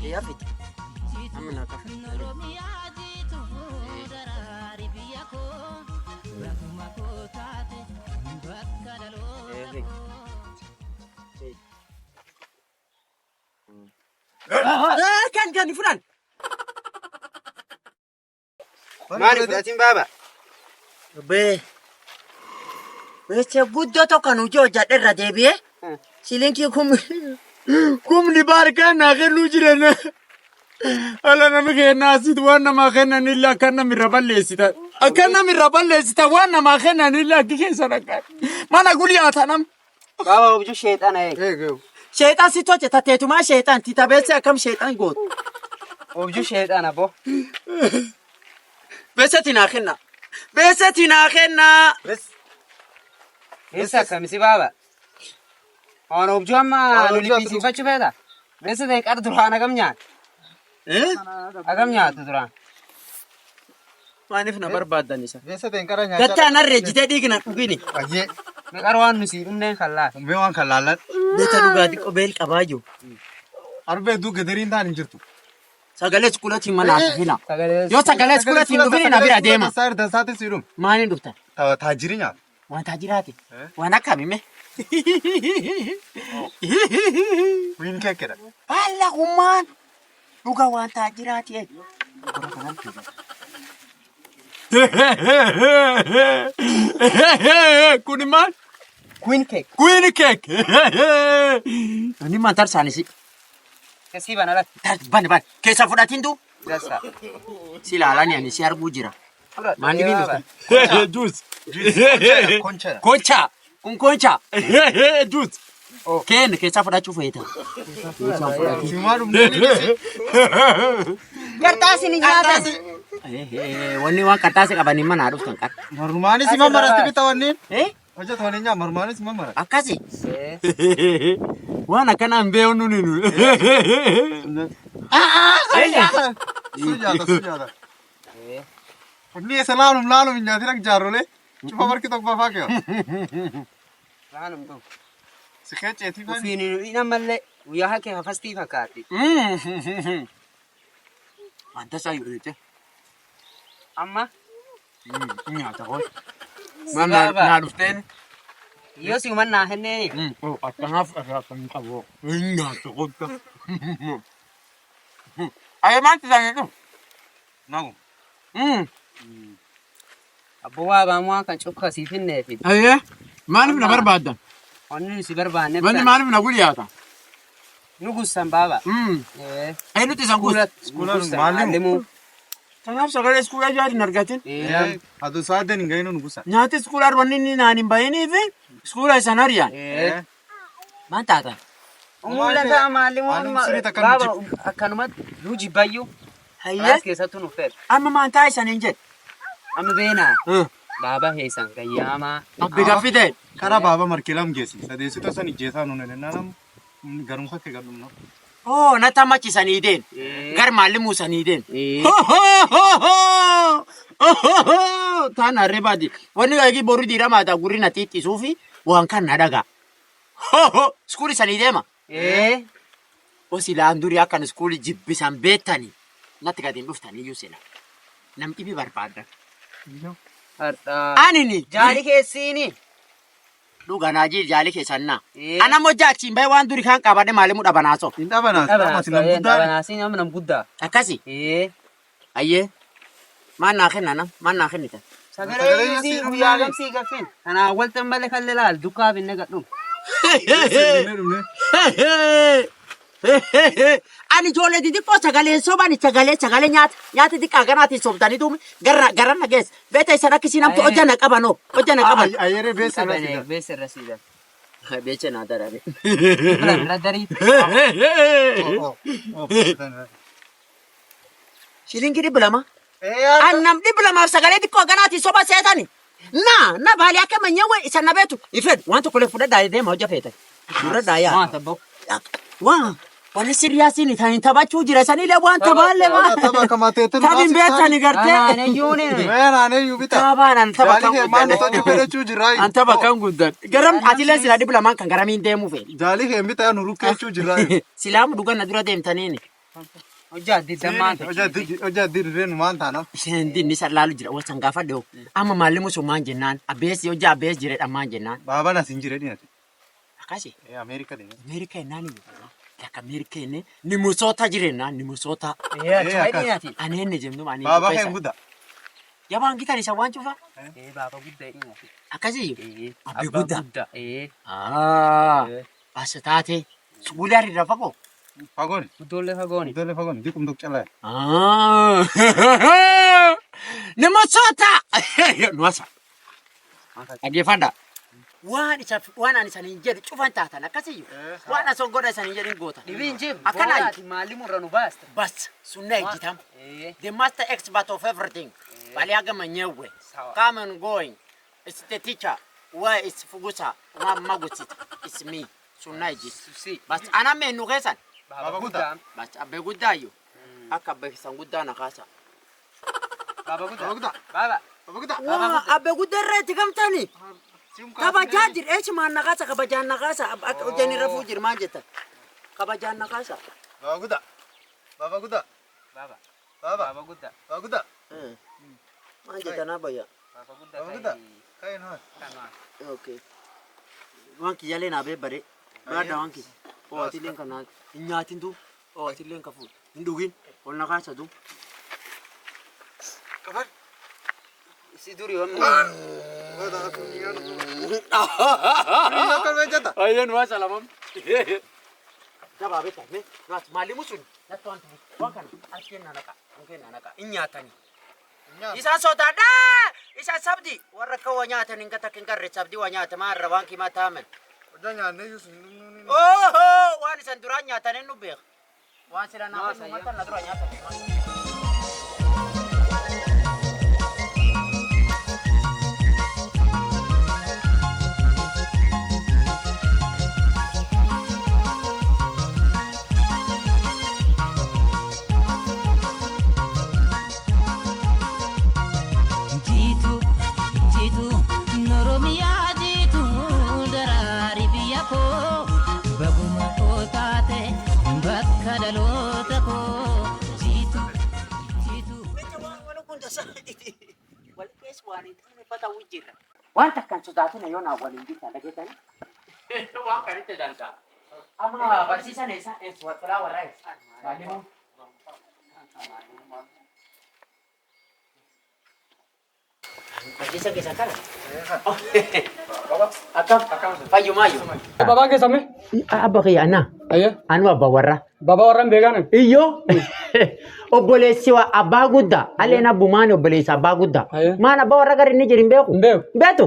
يا فيت أمنا كفر كان فلان مالك فلاتين بابا بس قدو تكنو جو جاد الردبي سيلينكي كم لباركنا غير نجرنا ألا نمكي الناس وانا ما خنا نلا كنا من ربال ليستا كنا من ربال ليستا وانا ما خنا نلا كيف سنك ما نقول يا تنام بابا وجو شيطان ايه شيطان ستوجه تتيتو ما شيطان تتابع كم شيطان قول وجو شيطان ابو بستنا خنا بس كمسي بابا انا وجو ما نلبسي فاتشو فيدا بس ذيك ارض رانا كم نيات اكم نيات دران ما نفنا برباد دنيسا بس تنكرا نيات دتا نرجع تديكنا وقيني أجي مكروان نسي من خلا ميوان خلالات دتا لغادي قبل كباجو أربعة دو قدرين تاني جرتو سجلت سكولتي منا هنا يو سجلت سكولتي نبيني نبير أديما سار دساتي سيروم ما ندوتا تاجرين يا وان تاجراتي وانا كمي وين كده الله كمان لوكا وان تاجراتي كوني مان كوين كيك ini mantar sana sih كسيب انا لك ban kesa fudatin tu دسا sila alani ani siar bujira mandi bindu jus كونشا concha jus ken kesa fudatu feta سيمارو kertas ini nyata wani wan kertas kabani mana harus kan مرماني سيما مرات بتوانين أجا توانينيا مرماني سيما مرات akasi wana kana mbeo nunu سجادة ini selalu melalu menjadi orang jarule cuma baru kita bawa kau معلم تو sekian ceti kan فيني نمل ويا هكي فاستي فكاتي anta sayu itu اما nyata koi mana na duften يوسي ومنا هني oh atangaf akan kabo nyata koi ayo mati sana tu nago ابو بابا ما كان شوكا سيفين في ayo mana na barbada وني سيبربا wani نبدا mana na guliyata نغسن بابا ayo nuti sangu sekolah malu tangaf sagale skula jadi nargatin adu saat ini gak inun gusa nyati skula arwani ni nani bayini ve skula sanarian mantata ولا تا معلم بابا كانوا روجي بايو hayya كيسه تنفر amma mantai saninje ام بينا بابا هيسان قياما abbi gafite kara baba markelam gesi sade sito sani jesa nune nanam garum khakke garum no oh natamachi saniden gar malimu saniden tana rebadi wani ga gi boru dira mata guri na titi sufi wan kan nadaga skuli sanidema ايه osila anduri akan skuli jibbisan betani natti gadin duftani yusila nam ibi barbada anini جاري كيسيني duga naji jali ke sanna ana moja chimbai wan duri kan kabade malimu dabanaso inda bana masilam buddha انا سيني من بودا akasi ايه aye mana khenana mana khenita سغلي يسي ويا غمسي غفين انا اول تمبل خلل دكا بنغدو ani jole didi ko sagale sobani sagale nyat di kagana ti sobtani tum garra na ges beta sana kisinam to ojana kabano ayere bese بس الرسيدة beche na darare لا دري shilingiri bulama annam di bulama sagale di ko gana ti soba setani na bali ake manyewe isana betu ifed want to kule fuda dai de moja feta dura daya ما تبو wa wani serious ni tani tabachu jira sani le wan taballe ma taba kamate tu tabin beta ni garte انا يوني wena ne yubita tabanan tabakan jali ke man to jupere chu jirai anta bakan guddan garam atile sila di bulaman kan garamin demu fe jali ke mbita nu ruke chu jirai silamu dugan na dura dem tanini Hojjaa addi dammaan ta'e. Hojjaa dirreen waan taana. Sendin ni salaalu jira wasan gafa do. Amma mallimu sun maan jennaan abeesi hojjaa abeesi jireedha maan jennaan. Baabaan asiin jireedha ati. Akkasi. Ameerika deema. Ameerika ennaan lakka Ameerika enne ni musoota jireenyaan ni musoota. Chaayidinaati. Ani enne jemnu maani. Baabaa kan guddaa. Yabaan gitaan isa waan cufa. Baaba guddaa inni. Akkasi. Abbe Abbaa guddaa. guddaa. Asa taate suulee irra fagoo. Fagoon. Ijoollee fagooni. Ijoollee fagoon dikum tok calaa. Ni musoota. Nuwasa. Dhaggeeffadha. Waan ani saniin jedhu cufan taatan akkasiyyuu. Waan asoon godha saniin jedhin goota. Dhibiin jib. Akkanaan. Maalli murra nu baasta. Bas sunna ejjitam. The master expert of everything. Bali agama nyewe. Come and going. It's the teacher. Where is Fugusa? Magusit. It's me. Sunna ejjit. Susi. Bas ana me nu kesan. Baaba guddaa. Bas abbe guddaayyo. Akka abbe kisan guddaa na kaasa. Baaba guddaa. Baaba. Baaba guddaa. Waa abbe guddaa irratti gamtani. Kabajaa jir eechi maan na kaasa kabajaan na kaasa akka hojjanii rafuu jir maan jetta. Kabajaan na kaasa. Baaba guddaa. Baaba guddaa. Baaba. Baaba. Baaba guddaa. Baaba guddaa. Maan jetta na bayya. Baaba Baaba guddaa. guddaa. Kayin haa. Okay. Wanki yalee naa bee bare. Baada wanki. Oo atileen kana nyaatin tu. Oo atileen ka fuudh. Hin dhugin. Ol na kaasa tu. Kafan. Si durii wamni. Kan meejata. Ayyan waa salamam. Dabaa beektaa mee naas maalimu sun natti wanti waan kana arkeen na naqa mukkeen na naqa hin nyaatani. Isaan sodaadhaa isaan sabdi warra akka waa nyaatan hin gata hin garre sabdi waa nyaata maarra waan kimaa taamen. Hojjaa nyaannee yuusu. Oho waan isan duraan nyaatan hin nu beek. Waan sila naa fayyadu mata na duraan nyaatan. Waan takkan sodaatuna yoo naa waliin jirtan dhageetani. Waan kanitti danda'a. Amma barsiisan eessa filaa warraa eessa? Maalimu? Barsiisa keessa kana? Akkam fayyumaayyuu. Babaan keessame? Abba kiyya anaa. Ayya. Anu abba warraa. Baba warran beekanan? Iyyoo obboleessi abbaa guddaa alleen abbumaan obboleessi abbaa guddaa maan abbaa warra gari inni jirin beeku beetu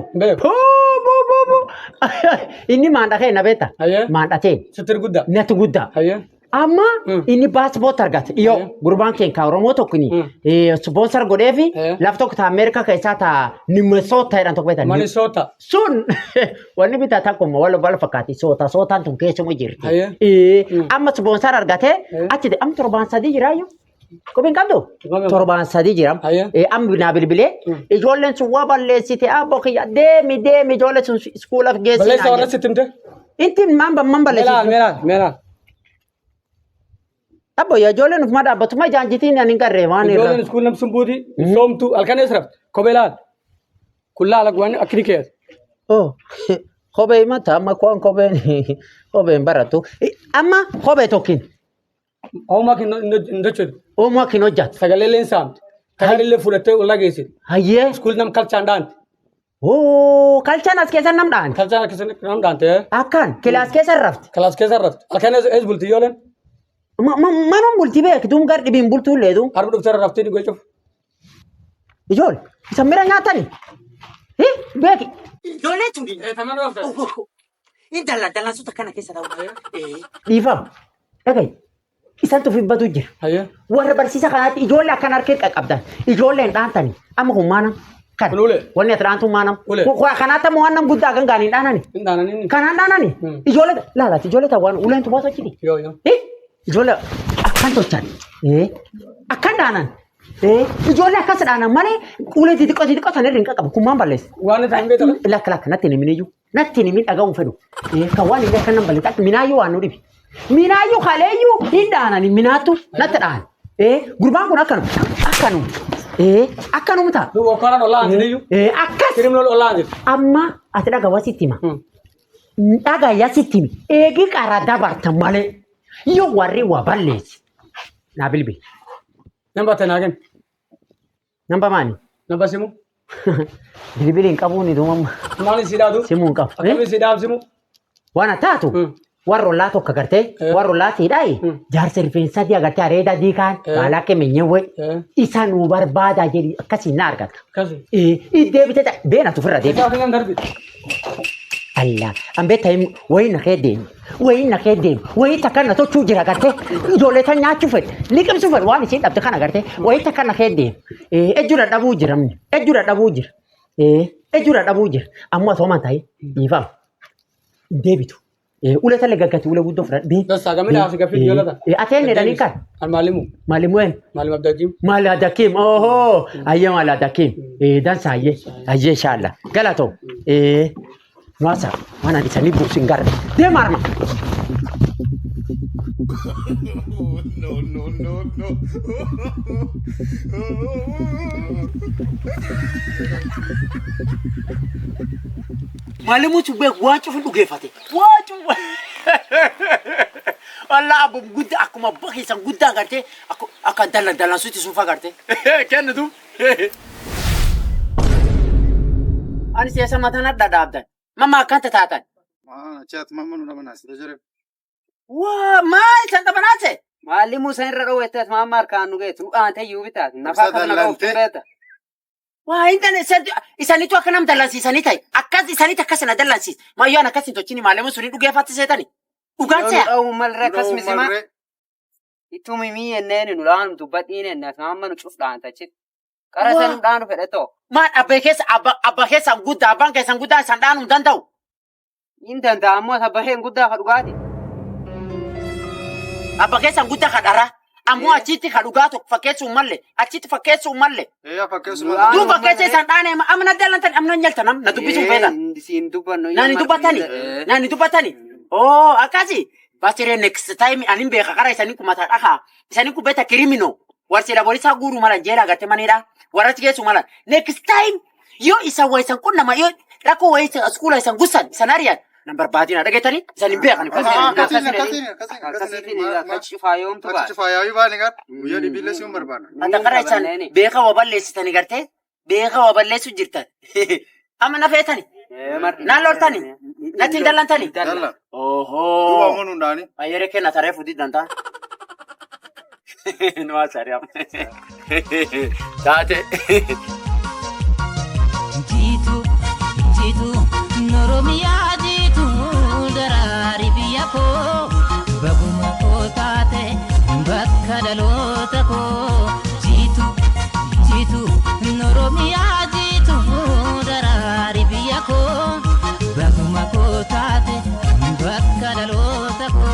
inni maan dhaqee na beeta maan dhaqee Sitir guddaa? natti guddaa amma inni paaspoort argate iyo gurbaan keenya Oromoo tokko ni sponsor godheefi laf tokko ta Ameerika keessaa ta Minnesota jedhan tokko beetan Minnesota. sun wanni bitaa takkuma wal fakkaati sootaan tun keessuma jirti amma sponsor argate achi amma torbaan sadii jiraayyuu Kopin qabdu torbaan sadii jiram amma binaa bilbilee ijoolleen sun waa balleessite abbo kiyya deemi ijoolleen sun iskuulaaf geessi Balleessa warra sitimte? inti man balleessite Meelaan. abbo yaa ijoolleen ufuma dhaabbatuma jaanjitiin ani hin garree waan irra Ijoolleen iskuul namsun buuti soomtu halkan eesraf kophee laal kullaa alagwaan akkini keessa. kophee mata amma koon kopheen baratu amma kophee tokkin Oomaa hin jechuudha. oomaa kin hojjat Sagalee leen saamte. Tajaajillee fudhattee ollaa geessite. hayyee Iskuul nam kalchaan dhaante. kalchaan as keessa nam dhaan Kalchaan akkasii nam dhaante. akkaan kilaas keessa rafte Kalaas keessa rafte. Halkan ees bulti ijoolleen. manon bulti beektuun gar dhibiin bultuun leedu Harbi dhuftee raftee ni gochuuf. ijool isa mira nyaatani beeki ijoollee tuni Taman rafte. intala dalansota kana keessa ta'u dhiifam dhagay isaan tufibbatu jira Ayya. warra barsiisa kanaatti ijoollee akkan harkee qaqqabdan ijoolleen dhaantani amma kun maanam kan Ulee. wanni ati dhaantu maanam Ulee. kanaatti ammoo waan guddaa kan gaaniin dhaanani Hin dhaananii. kanaan dhaanani ijoollee laalaati ijoollee ta'u waan uleen tubaatu achiti Yoo yoo. ijoollee akkan tolchan akkan dhaanan ijoollee akkas dhaanan malee ulee xixiqqoo san irra hin qaqqabu kun maan balleessa Waan itti hin beekamu. lakka natti hin himiniyyuu natti hin himin dhaga'uu fedhu kan waan illee akkan nan balleessa minaayyuu waan nu dhibi Minaayyuu kaleeyyuu hin dhaanani minaatu natti dhaan. Gurbaan kun akkanuma. Akkanuma ta'a. Nu wakkalaan ollaan jedheyyuu. Akkas. Kirimnool ollaan jedhe. Amma ati dhagaawaa sitti hima. Dhagaayyaa sitti himi. Eegi qaraa dabartan malee yoo warri waa balleessi. Naa bilbil. Namba tanaa kenna. Namba maani? Namba simu. Bilbiliin qabuun idumamma. Maali si dhaatu? Simuun qabu. Akkamiin si dhaab simu? Waan taatu. Warra ollaa tokko agartee warra ollaatiidhaa jaarsa rifeensatii agartee areeda diikaan baala akka minyewwe isa nu barbaada jedhi akkasiin na argata. Deebite beena tufirra deebi. Allah ambee ta'e wayii na kee deemi wayii takka na tochuu jira agartee ijoollee tan nyaachuu fedhe liqimsuu fedhe waan isheen dhabde kan agartee wayii takka na kee deemi ejjura dhabuu jira ammoo asoomaan ta'e dhiifama deebitu. Ulah tale gagati ulah butuh frat bi. Dosa kami dah asik video lah tak. Aten ni dah nikah. Malimu. Malimu kan? Malim Abdakim. Malim Abdakim. Oh, ayah Malim Abdakim. Dan saya, insyaAllah. Galato. Masa mana di sini pusing gar. Dia marma. No. Malimu cuba wajib untuk gefate. Wajib. Allah abu gudda aku mah bagi sang gudda garte. Aku akan dalan suti sufa garte. Kenapa tu? Ani siasa mata nak dah abdan. Mama akan tetatan. Chat mama nu nama nasi. Wah, mal santa manase. Malimu sen raro etas mamar kanu gitu. Ante yubitat. Nafa kana kau beta. Wah, ini isani tu akan nam dalan isani tay. Isani tak kasih dalan sis. Mayu anak kasih tu cini malimu suri tu gefate setani. Bukan saya. Oh, mal rekas misima. Itu mimi enne nulan tu bat ini enne sama nu cuf dan tacit. Karena sen dan pereto. Man abah sang gudda abang ke sang gudda sandan dan tahu. Intan tamu sabah yang gudda kadugati. Abah ke sang gudda kadara. Amu aciti kadugato fakesu malle. Aciti fakesu malle. Fakesu malle. Du fakese sandane amna dalantan amna nyaltanam na dubisu beda. Disin duban no. Nani dubatani. Oh, akasi. Basire next time animbe kakara isani kumata aha. Isani kubeta criminal. Warsila polisa guru mala jela gate manira. Warati kesu mala. Next time yo isa waisan kunna ma yo rako waisa skula isan gusan sanarian. Number badi na dagay tani isani be kan kasini. Fayom tu ba. Fayawi ba ni kat. Uya di bilas yung barbana. Anda kara isan beka waballe sitani garte. Beka waballe sujirtan. Ama na fetani. Na lortani. Natin dalantani. Dalan. Oho. Dua mo nundani. Ayere ke na tarefu di danta. No asariam. Tate. Jitu Noromia jitu darari biyako baguma ko tate bakka dalota ko jitu Noromia jitu darari biyako baguma ko tate bakka dalota ko.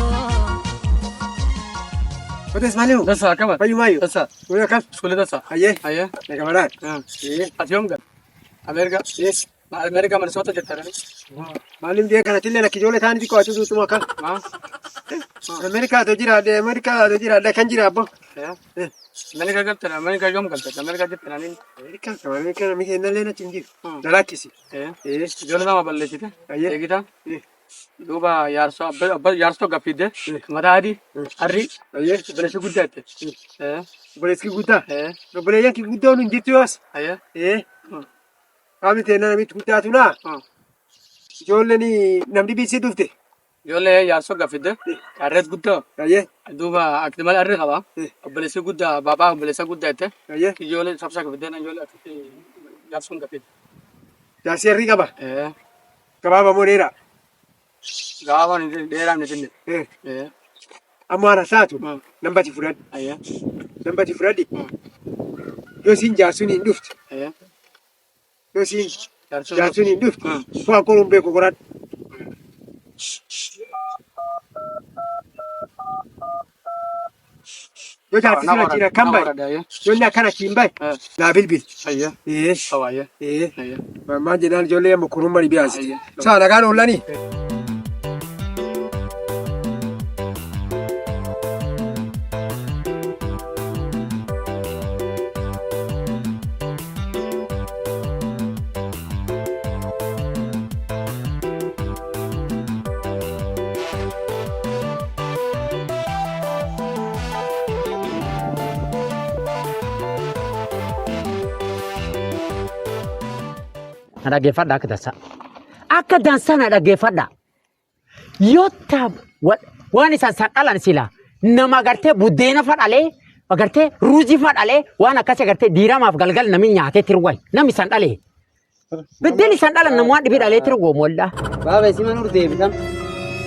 Betul Malimu. Dosa kabar. Payu mayu. Dosa. Uya kan? Sekolah dosa. Ayah. Nak kamaran. Atiom kan? Amerika. Yes. Amerika mana suatu jatara ni. Malim dia kan tille nak jole tani di ko atu tu makan. Amerika tu jira ada kan jira apa? Amerika jatara, Amerika jom jatara ni. Amerika mi kenal lena cinggi. Dalaki si. Jole nama balle cita. Ayah. Kita. Duba yarso gafide. Maradi. Arri. Ayah. Boleh sebut jate. Boleh ski guta. Boleh yang ki guta nun jituas. Ayah. Kami tena nami guta tu na. Jole ni namdi bisi dufte. Jole yarso gafide. Arret gutta. Ayah. Duba aktimal arret hawa. Boleh sebut dah bapa boleh sebut jate. Ayah. Jole sabsa gafide na jole yarso gafide. Jasi arri kaba. Kaba morera. Gawa ni daerah ni sini. Amara satu. Nambati furadi. Ayah. Nambati furadi. Yosin jasuni duft. Ayah. Yosin jasuni duft. Fa kolumbe kokorat. Yo jati sila kira kambai. Yo na kana kimbai. Na bilbil. Ayah. Oh ayah. Ayah. Mama jenal jole mo kurumari biasa. Sa na gano lani. na dhaggeeffadha akka dansaa. Akka dansaa na dhaggeeffadha. Yoo ta'a waan isaan sadhalan sila nama agartee buddeena fadhalee agartee ruuzii fadhalee waan akkasii agartee diiramaaf galgal namni nyaatee tirway namni isaan dhalee. Bedeli sandala na mwadi bida letri go molda. Baba isi manur deebitam.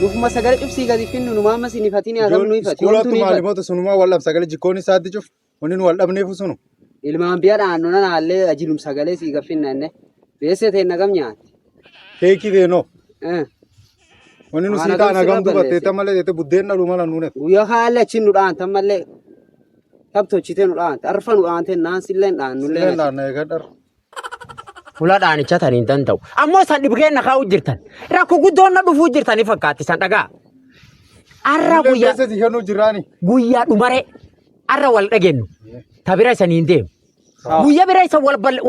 Nufuma sagale cufsii gadi finnu nu maama sinifatini agam nu ifati. Suulatu maalimoota sunumaa waldhab sagale jikkoon isaatti cuf wanni nu waldhabneefu sunu. Ilmaan biyya dhaannu nan haallee ajilum sagalee sii gaffinnaanne. Beessee ta'e nagam nyaati. Keekii keenoo. Wanni nu sii ta'an agam dubattee malee jettee buddeen dhaluu mala nuunet. Guyyaa haalli achiin nu dhaantan malee tabtochitee nu dhaante arfa nu dhaante naan silleen dhaannullee. Silleen dhaanna eegadhar. Fuula dhaanicha taniin danda'u. Ammoo isaan dhibgeen na kaa'u jirtan. Rakkoo guddoon na dhufuu jirtanii fakkaatti isaan dhagaa. Arra guyyaa. Keessatti hennuu jiraani. Guyyaa dhumare. Arra wal dhageenyu. Tabira isaniin deemu. Guyyaa bira isa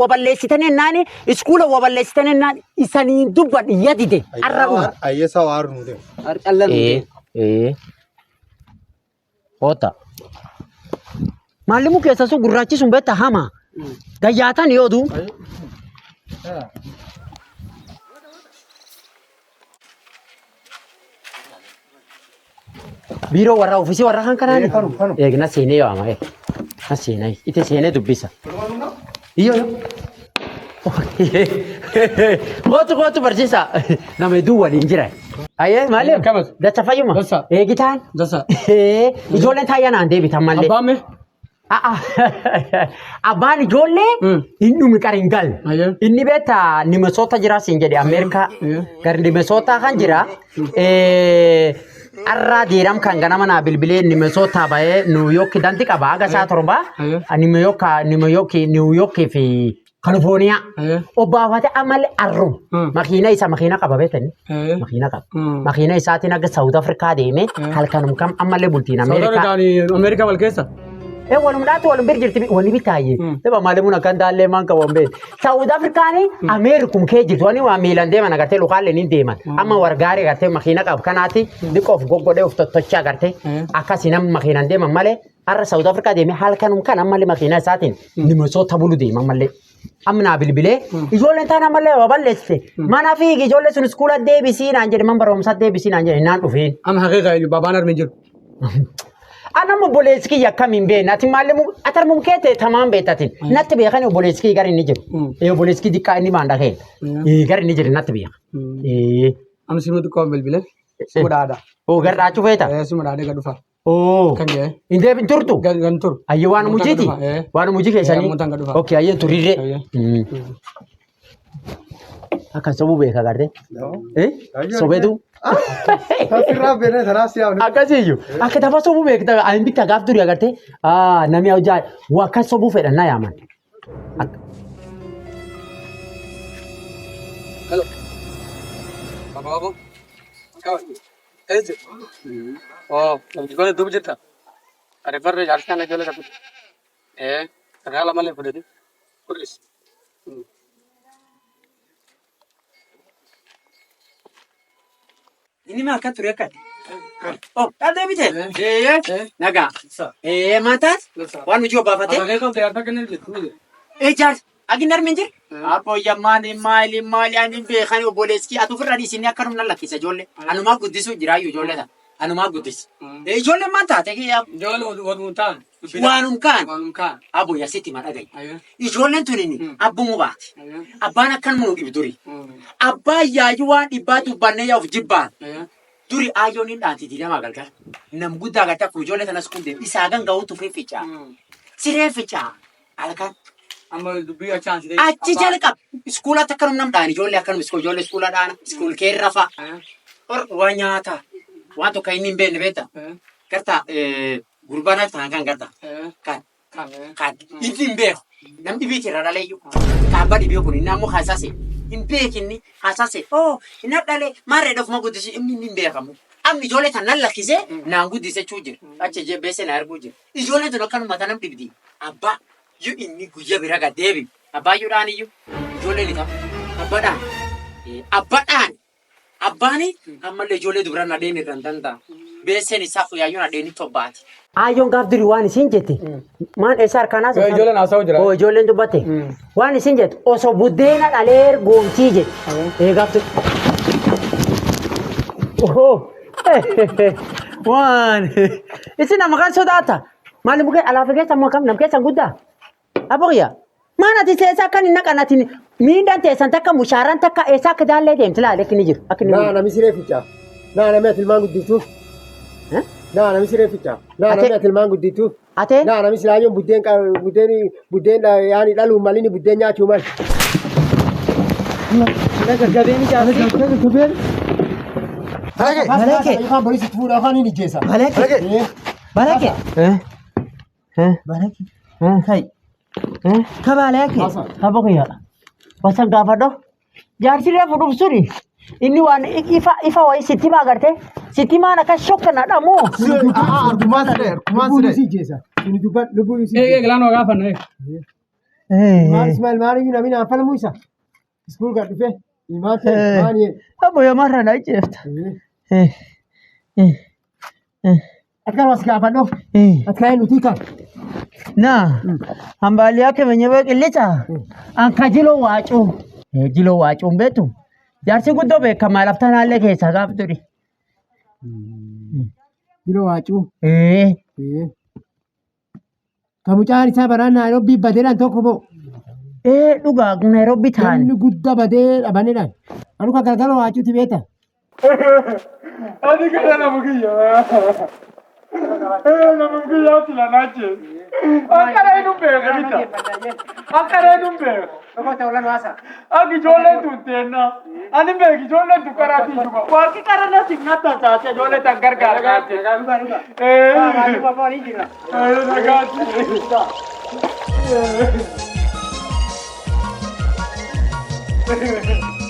waballeessitanii naani iskuula waballeessitanii naani isaniin dubban yadide. Arra dhuma. Ayyeessaa waaru nu deemu. Harcallan nu deemu. Hoota. Maalli keessa sun gurraachi sun beektaa hamaa. Gayyaatan yoo duu. Biro warra ofisi warra kan kanani. Na sene yo ama na sene ite sene dubbisa. Iyo yo. Gotu barsiisa. Nama du wali injira. Aye malim. Dacha fayyuma. Gitaan. Ijoolleen taayyanaan deebitan malee. Abbaame. Abbaan ijoollee inni qaringal. Inni beeta Minnesota jira siin jedhe Ameerikaa. Gar Minnesota kan jira. Arra diiram kan ganama naa bilbilee Minnesota baay'ee New York danti qaba aga saa torba. New York fi California. Obbaafate amalee arrum. Makiina isa makiina qaba beetani. Makiina qaba. Makiina isaatiin aga South Africa deeme halkanum kam amalee bultiin Ameerikaa. Ameerikaa wal keessa. Walum dhaatu walum birjirti wani bitaaye. Deba maalimuun akkan daallee maan qaban beet. South Africaani Ameerikum kee jirtu wani waa miilan deeman agartee lukaalee ni deeman. Amma wargaarii agartee makiina qab kanaati dhiqoof goggodhee of tottochaa agartee akkasii nama makiinaan deeman malee har'a South Africa deemee halkanum kan ammallee makiina isaatiin Minnesota bulu deeman malee. Amna bilbilee ijoolleen taana malee waballeesse. Mana fiigi ijoollee sun iskuula deebisii naan jedhe man barumsa deebisii naan jedhe naan dhufeen. Amma haqiiqa babaan armin jiru. Ana mo boleski yakkamin be nati malemu atar mumkete tamam betatin natti be khani boleski gari ni jiru boleski dikka ni manda khe gari ni jiru natti be am simu ko bilbile simu daada garda chu feta simu daada ga dufa kan je inde bin turtu gan tur ayye wan mujiti wan muji ke sani okay ayye turire akan sobu be ka garde sobedu Tasirraa beekne tanaas yaa'u. Akkasiyyuu akka tapha sobuu beektaa ayin bitta gaaf durii agartee namni hojjaa wakka sobuu fedhannaa yaaman. Hello. Babu. Eze. Oh, gone dub jirta. Are farre jartan jole taput. Rala male fudedi. Police. Ini mah kan turiya kan. Oh, ada bite. Naga. Matas? Wan ujo bafate. Jar, aginar minjir? Apo yamani mali ani be khani oboleski atu firadi sini akarum nalla kisa jolle. Anu ma gudisu jirayu jolle ta. Anu ma gudis. Jolle mata te ki jolle wadun tan. Wanum kan. Abu ya siti madagai. Jolle tunini abu mubat. Abana kan mu ibduri. Abba yaayuwaan dhibbatu banne yaaf jibbaan. Duri ayoon hin dhaanti diidama galgal. Nam guddaa gata ku ijoollee tanas kun deemu isaa gan ga'uutu fiificaa. Siree ficaa. Alkan. Amma dubbii achaan sidee. Achi jalqab. Iskuula takkanum nam dhaani ijoollee akkanum ijoollee iskuula dhaana. Iskuul keerra fa'a. Waa nyaata. Waan tokko inni hin beekne beekta. Garta gurbaan ta'an kan garta. Kan. Inni hin beeku. Namni biiti irra dhaleeyyuu. Kaabba dhibee kun inni ammoo haasase. In beekinni haasase. Oh, inni dhalee maarree dhufuma guddisi inni hin beekamu. Amma ijoollee tan nan lakkisee naan guddise jechuu jira. Achi jebbeessee na arguu jira. Ijoolleen tun akkanuma tanam dhibdi. Abbaa yoo inni guyyaa bira gad deebi. Abbaayyuudhaan iyyuu ijoolleen itamu. Abbaadhaan. Abbaadhaan. Abbaani ammallee ijoollee dubaraan adeemu irraan danda'a. beesen isaa yaayyoon adeeni tobbaati. Ayyoon gaaf durii waan isin jette. Maan eessa harkaan haasa'u? Ijoolleen haasa'u jira. Oo ijoolleen dubbatte. Waan isin jette osoo buddeena dhalee goomtii jette. Gaaf durii. Waan isin nama kan sodaata. Maali mukee alaafa keessa makam nam keessa guddaa. Abooyya. Maan ati seesa akka inni naqanatiin miidhaan teessan takka mushaaraan takka eessa akka daallee deemti laalee akka inni jiru. Naa nami siree ficaa. Naa nami ati ilmaan guddiftuuf. Naa nami siree ficaa. Naa nami ati ilmaan guddiftuuf. Atee? Naa nami silaayoon buddeen yaani dhaluun malini buddeen nyaachuu mal. Gaggabeeni jaalati. Gaggabeeni. Balake. Yookaan boris itti fuudhaa afaan hin ijjeessa. Balake. Balake. Balake. Kai. Kabalake. Abooyya. Wasan gaafadho. Jaarsi reefu dhufsuri. Inni waan ifa wayi sitti maa garte sitti maan akka shokkana dhamoo. Argumaan siree. Argumaan siree. Ijjeessa. Inni dubban lubbuu isii. Gilaan waa gaafanna. Maal Ismail maaliif namni naan falmuu isa? Iskuul gad dhufee. Ilmaan ta'e maani. Abooyya marra na ijjeefta. Akkan was gaafadho. Akkan nuti kan. Na hambali yake mwenyewe kilita anka jilo wacu jilo wacu mbetu jaarsi guddoo beekama laftaan haallee keessa gaaf turi Jilo waacuu. Kamucaan isaa baraan Naayiroobii badeedhaan tokko moo? dhugaa Naayiroobii ta'an Namni guddaa badee dhabaneedhaan. Anu kan galgala waacuuti beekta. Adi kana nama kiyya. Nama kiyya tila naache. Akkana hin beeka bita. Akkana hin beeka. Aki ijoolleen tun teenna. Ani beeki ijoolleen tun karaa tiijuma. Waaqni karaa natti nyaata taate ijoollee tan gargaara gaate. Nagaati.